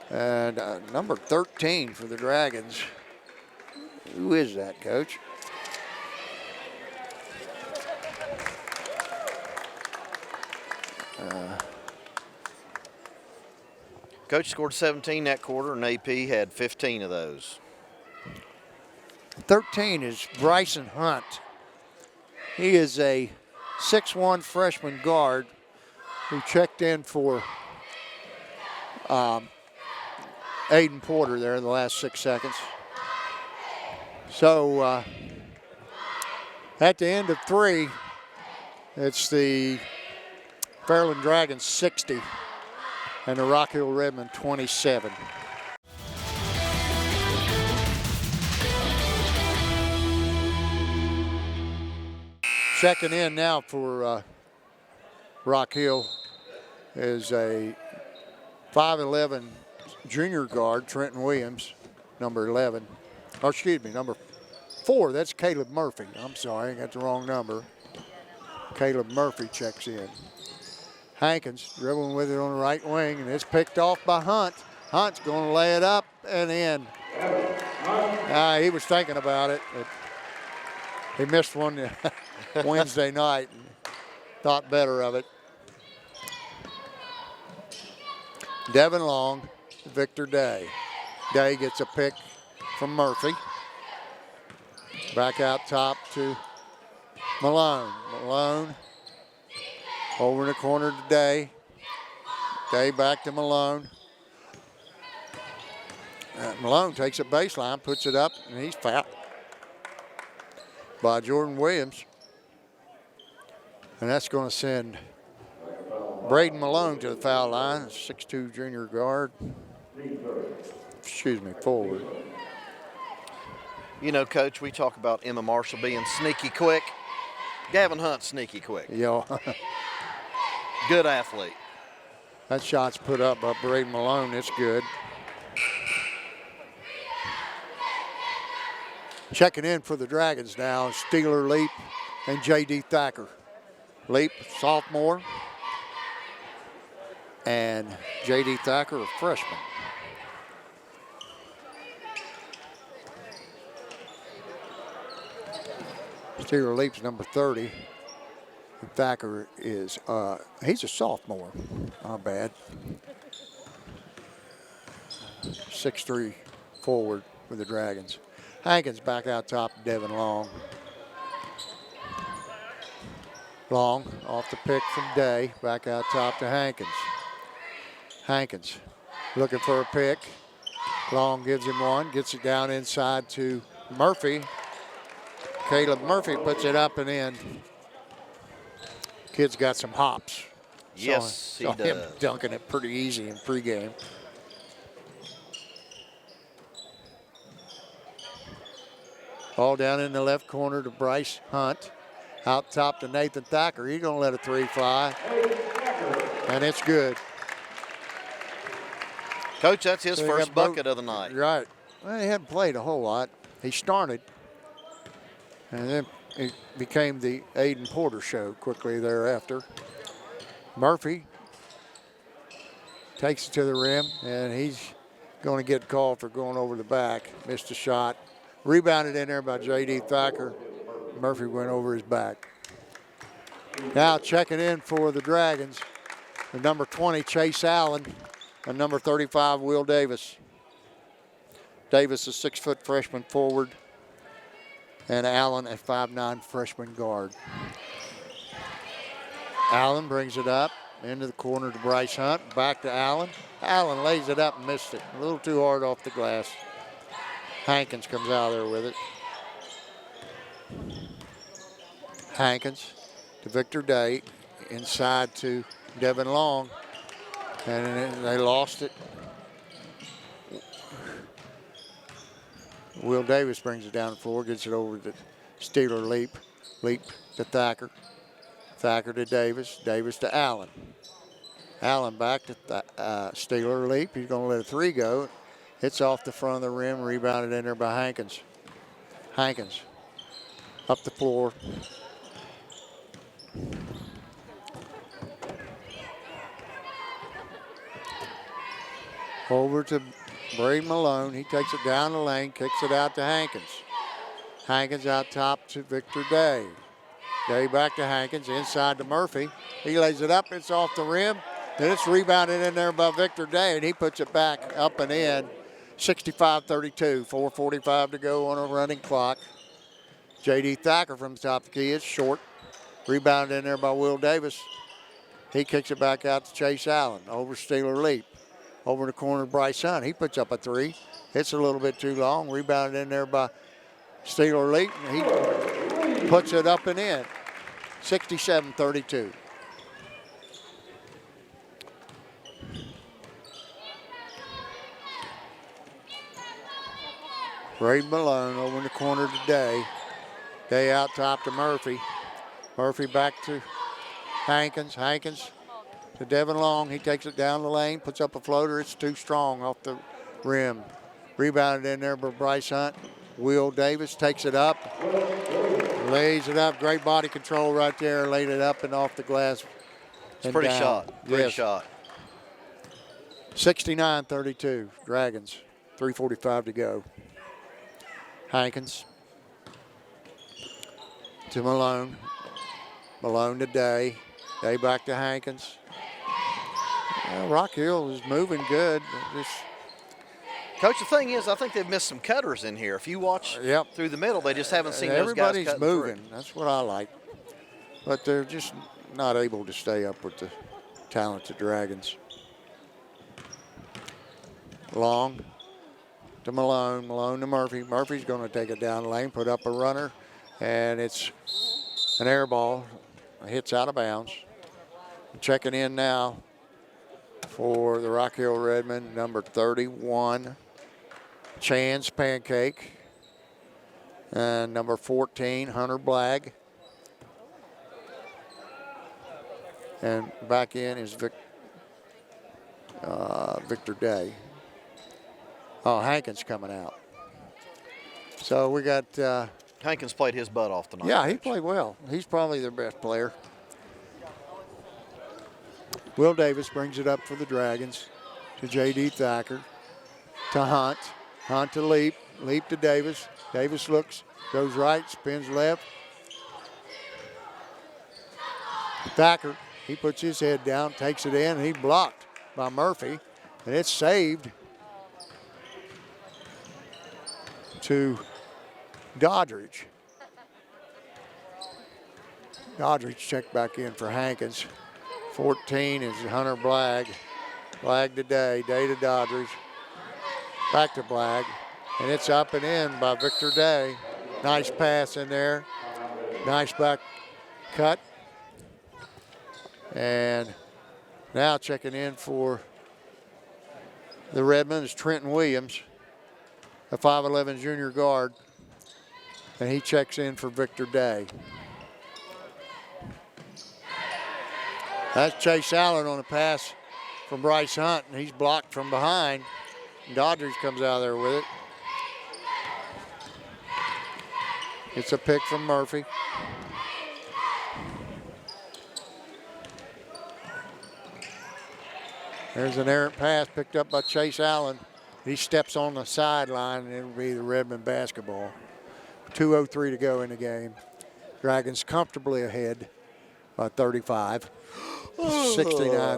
And number 13 for the Dragons. Who is that, Coach? Coach scored 17 that quarter, and AP had 15 of those. 13 is Bryson Hunt. He is a 6'1" freshman guard who checked in for Aiden Porter there in the last 6 seconds. So at the end of 3, it's the Fairland Dragons 60 and the Rock Hill Redmen 27. Checking in now for Rock Hill is a 5'11" junior guard, Trenton Williams, number 11. Or excuse me, number 4, that's Caleb Murphy. I'm sorry, I got the wrong number. Caleb Murphy checks in. Hankins dribbling with it on the right wing, and it's picked off by Hunt. Hunt's going to lay it up and in. He was thinking about it. He missed one Wednesday night and thought better of it. Devin Long, Victor Day. Day gets a pick from Murphy. Back out top to Malone. Malone over in the corner to Day. Day back to Malone. Malone takes a baseline, puts it up, and he's fouled by Jordan Williams. And that's going to send Braden Malone to the foul line, 6'2" junior guard. Excuse me, forward. You know, Coach, we talk about Emma Marshall being sneaky quick. Gavin Hunt's sneaky quick. Yeah. Good athlete. That shot's put up by Braden Malone. It's good. Checking in for the Dragons now, Steeler Leap and J.D. Thacker. Leap, sophomore, and J.D. Thacker, a freshman. Steeler Leap's number 30. And Thacker is, he's a sophomore. Not bad. 6'3" forward for the Dragons. Hankins back out top, Devin Long. Long off the pick from Day, back out top to Hankins. Hankins looking for a pick. Long gives him one, gets it down inside to Murphy. Caleb Murphy puts it up and in. Kid's got some hops. Yes, he saw him does. dunking it pretty easy in pregame. Ball down in the left corner to Bryce Hunt. Out top to Nathan Thacker. He's going to let a 3 fly. And it's good. Coach, that's his So he first got both- bucket of the night. Right. Well, he hadn't played a whole lot. He started, and then it became the Aiden Porter show quickly thereafter. Murphy takes it to the rim, and he's going to get called for going over the back. Missed a shot. Rebounded in there by J.D. Thacker. Murphy went over his back. Now checking in for the Dragons, the number 20, Chase Allen, and number 35, Will Davis. Davis, a 6-foot freshman forward, and Allen, a 5'9" freshman guard. Allen brings it up into the corner to Bryce Hunt, back to Allen. Allen lays it up and missed it. A little too hard off the glass. Hankins comes out there with it. Hankins to Victor Day, inside to Devin Long, and they lost it. Will Davis brings it down the floor, gets it over to Steeler Leap. Leap to Thacker. Thacker to Davis. Davis to Allen. Allen back to Steeler Leap. He's going to let a three go. Hits off the front of the rim, rebounded in there by Hankins. Hankins up the floor. Over to Brady Malone. He takes it down the lane, kicks it out to Hankins. Hankins out top to Victor Day. Day back to Hankins, inside to Murphy. He lays it up, it's off the rim. Then it's rebounded in there by Victor Day, and he puts it back up and in. 65-32, 4:45 to go on a running clock. J.D. Thacker from the top of the key is short. Rebounded in there by Will Davis. He kicks it back out to Chase Allen. Over Steeler Leap. Over the corner, Bryce Hunt. He puts up a three. It's a little bit too long. Rebounded in there by Steeler Leap. He puts it up and in. 67-32. Ray Malone over in the corner to Day. Day out top to Murphy. Murphy back to Hankins. Hankins to Devin Long. He takes it down the lane, puts up a floater. It's too strong off the rim. Rebounded in there by Bryce Hunt. Will Davis takes it up. Lays it up. Great body control right there. Laid it up and off the glass. It's a pretty down. shot. Pretty shot. 69-32. Dragons. 3:45 to go. Hankins to Malone. Malone to Day. Day back to Hankins. Rock Hill is moving good. Coach, the thing is, I think they've missed some cutters in here. If you watch through the middle, they just haven't seen those guys Everybody's cutting moving. through. That's what I like. But they're just not able to stay up with the talented Dragons. Long to Malone. Malone to Murphy. Murphy's going to take it down the lane, put up a runner, and it's an air ball. Hits out of bounds. Checking in now for the Rock Hill Redmen, number 31, Chance Pancake. And number 14, Hunter Blagg. And back in is Victor Day. Oh, Hankins coming out. So we got... Hankins played his butt off tonight. Yeah, he played well. He's probably their best player. Will Davis brings it up for the Dragons to J.D. Thacker, to Hunt. Hunt to Leap. Leap to Davis. Davis looks, goes right, spins left. Thacker, he puts his head down, takes it in, and he's blocked by Murphy. And it's saved to Doddridge. Doddridge checked back in for Hankins. 14 is Hunter Blagg. Blagg to Day. Day to Doddridge. Back to Blagg. And it's up and in by Victor Day. Nice pass in there. Nice back cut. And now checking in for the Redmen is Trenton Williams, a 5'11 junior guard. And he checks in for Victor Day. That's Chase Allen on a pass from Bryce Hunt, and he's blocked from behind. Doddridge comes out of there with it. It's a pick from Murphy. There's an errant pass picked up by Chase Allen. He steps on the sideline, and it'll be the Redmen basketball. 2:03 to go in the game. Dragons comfortably ahead by 35. 69.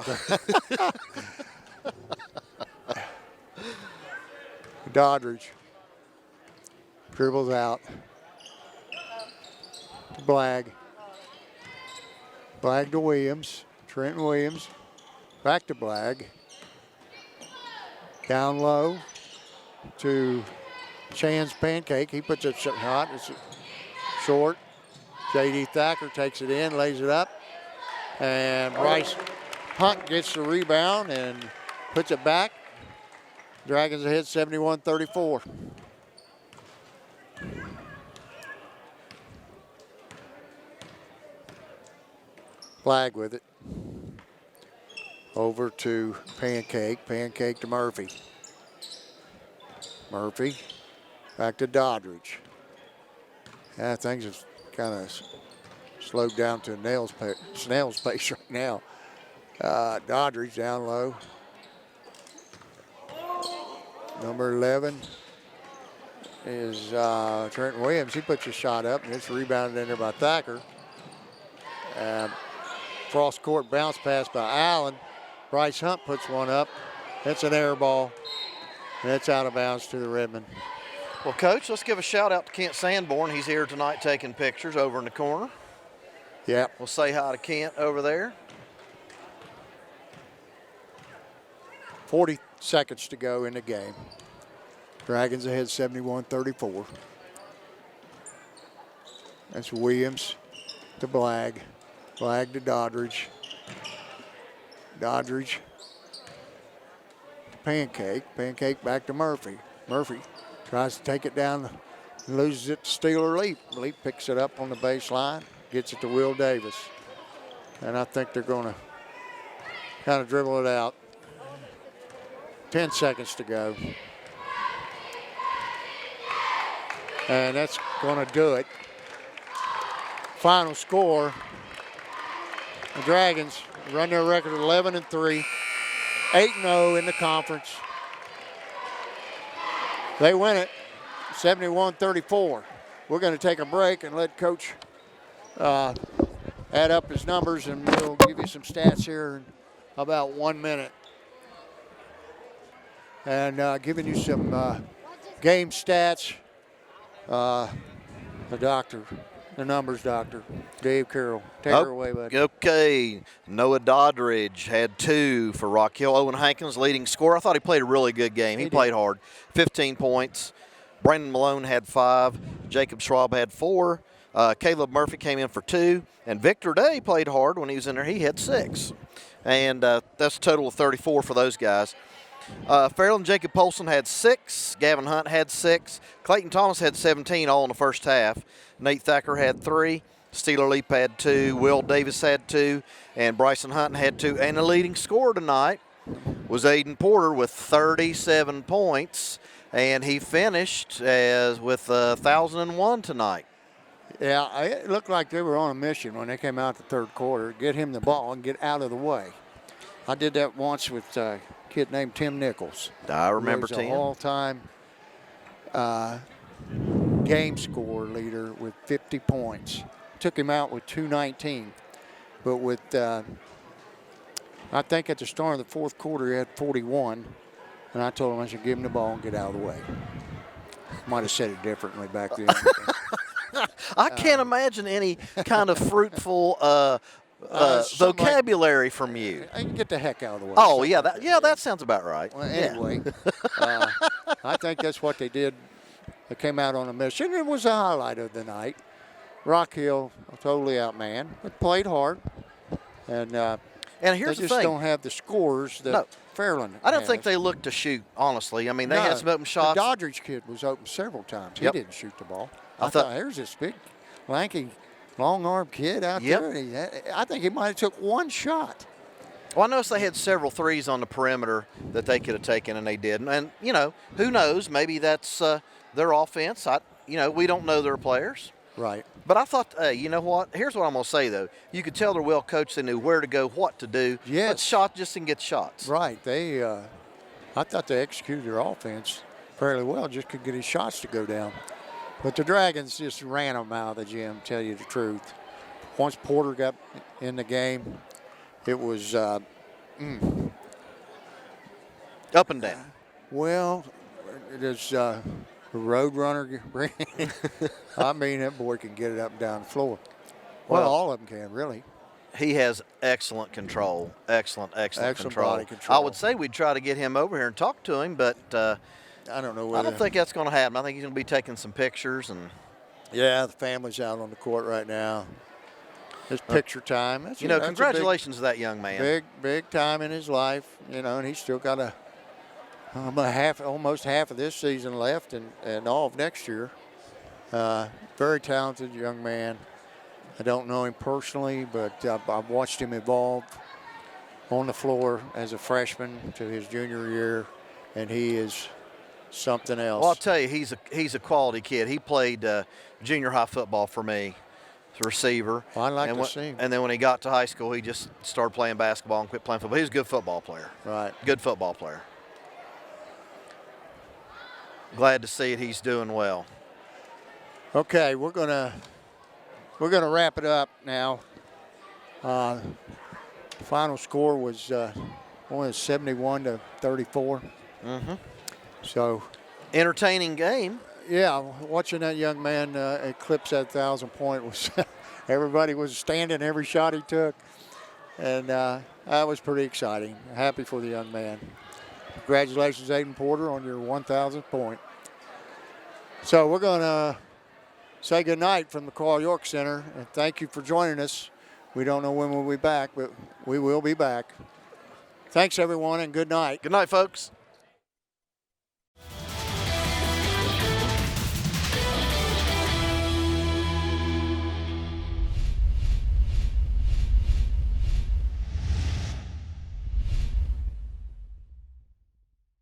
Doddridge dribbles out. Blagg. Blagg to Williams. Trenton Williams. Back to Blagg. Down low to Chan's Pancake. He puts it shot. It's short. J.D. Thacker takes it in, lays it up. And Bryce Hunt gets the rebound and puts it back. Dragons ahead 71-34. Blagg with it. Over to Pancake. Pancake to Murphy. Murphy back to Doddridge. Yeah, things have kind of slowed down to a snail's pace right now. Doddridge down low. Number 11 is Trenton Williams. He puts a shot up, and it's rebounded in there by Thacker. Cross court bounce pass by Allen. Bryce Hunt puts one up. It's an air ball. And it's out of bounds to the Redmen. Well, Coach, let's give a shout out to Kent Sanborn. He's here tonight taking pictures over in the corner. Yeah. We'll say hi to Kent over there. 40 seconds to go in the game. Dragons ahead 71-34. That's Williams to Blagg. Blagg to Doddridge. Doddridge to Pancake. Pancake back to Murphy. Murphy tries to take it down, loses it to Steeler Leap. Leap picks it up on the baseline, gets it to Will Davis. And I think they're going to kind of dribble it out. 10 seconds to go. And that's going to do it. Final score. The Dragons run their record 11-3, 8-0 in the conference. They win it 71-34. We're going to take a break and let Coach add up his numbers, and we'll give you some stats here in about 1 minute. And giving you some game stats. The doctor. The numbers doctor, Dave Carroll. Take her away, buddy. Okay. Noah Doddridge had 2 for Rock Hill. Owen Hankins, leading scorer. I thought he played a really good game. He played hard. 15 points. Brandon Malone had 5. Jacob Schwab had 4. Caleb Murphy came in for 2. And Victor Day played hard when he was in there. He had 6. And that's a total of 34 for those guys. Fairland Jacob Polson had 6. Gavin Hunt had 6. Clayton Thomas had 17, all in the first half. Nate Thacker had 3. Steeler Leap had 2. Will Davis had 2. And Bryson Hunt had 2. And the leading scorer tonight was Aiden Porter with 37 points. And he finished with 1,001 tonight. Yeah, it looked like they were on a mission when they came out the third quarter. Get him the ball and get out of the way. I did that once with a kid named Tim Nichols. I remember Tim. Tim. All-time game score leader with 50 points. Took him out with 219. But with, I think at the start of the fourth quarter, he had 41. And I told him I should give him the ball and get out of the way. Might have said it differently back then. I can't imagine any kind of fruitful vocabulary from you. I can get the heck out of the way. Oh, yeah, that sounds about right. Well, anyway, I think that's what they did. They came out on a mission. It was a highlight of the night. Rock Hill totally outmanned, but played hard. And here's they the just thing. don't have the scores that Fairland I don't has. think they looked to shoot, honestly. I mean, they had some open shots. The Doddridge kid was open several times. He didn't shoot the ball. I thought, here's this big, lanky, long-armed kid out there. I think he might have took one shot. Well, I noticed they had several threes on the perimeter that they could have taken, and they didn't. And, you know, who knows? Maybe that's their offense. We don't know their players. Right. But I thought, hey, you know what? Here's what I'm going to say, though. You could tell they're well coached. They knew where to go, what to do. Yes. Let's shot just and get shots. Right. I thought they executed their offense fairly well, just could get his shots to go down. But the Dragons just ran them out of the gym, tell you the truth. Once Porter got in the game, it was Up and down. well, it is a road runner. I mean, that boy can get it up and down the floor. Well, all of them can, really. He has excellent control. Excellent control. Body control. I would say we'd try to get him over here and talk to him, but I don't know I whether. don't think that's going to happen. I think he's going to be taking some pictures. And Yeah, the family's out on the court right now. It's picture time. That's a congratulations to that young man. big time in his life, and he's still got almost half of this season left and all of next year. Very talented young man. I don't know him personally, but I've watched him evolve on the floor as a freshman to his junior year, and he is something else. Well, I'll tell you, he's a quality kid. He played junior high football for me. The receiver. Well, I'd like to see him. And then when he got to high school, he just started playing basketball and quit playing football. He was a good football player. Right. Good football player. Glad to see it. He's doing well. Okay, we're gonna wrap it up now. Final score was only 71-34. Mm-hmm. So entertaining game. Yeah, watching that young man eclipse that 1,000-point was everybody was standing every shot he took, and that was pretty exciting. Happy for the young man. Congratulations, Aiden Porter, on your 1,000th point. So we're going to say goodnight from the Carroll York Center, and thank you for joining us. We don't know when we'll be back, but we will be back. Thanks, everyone, and good night. Good night, folks.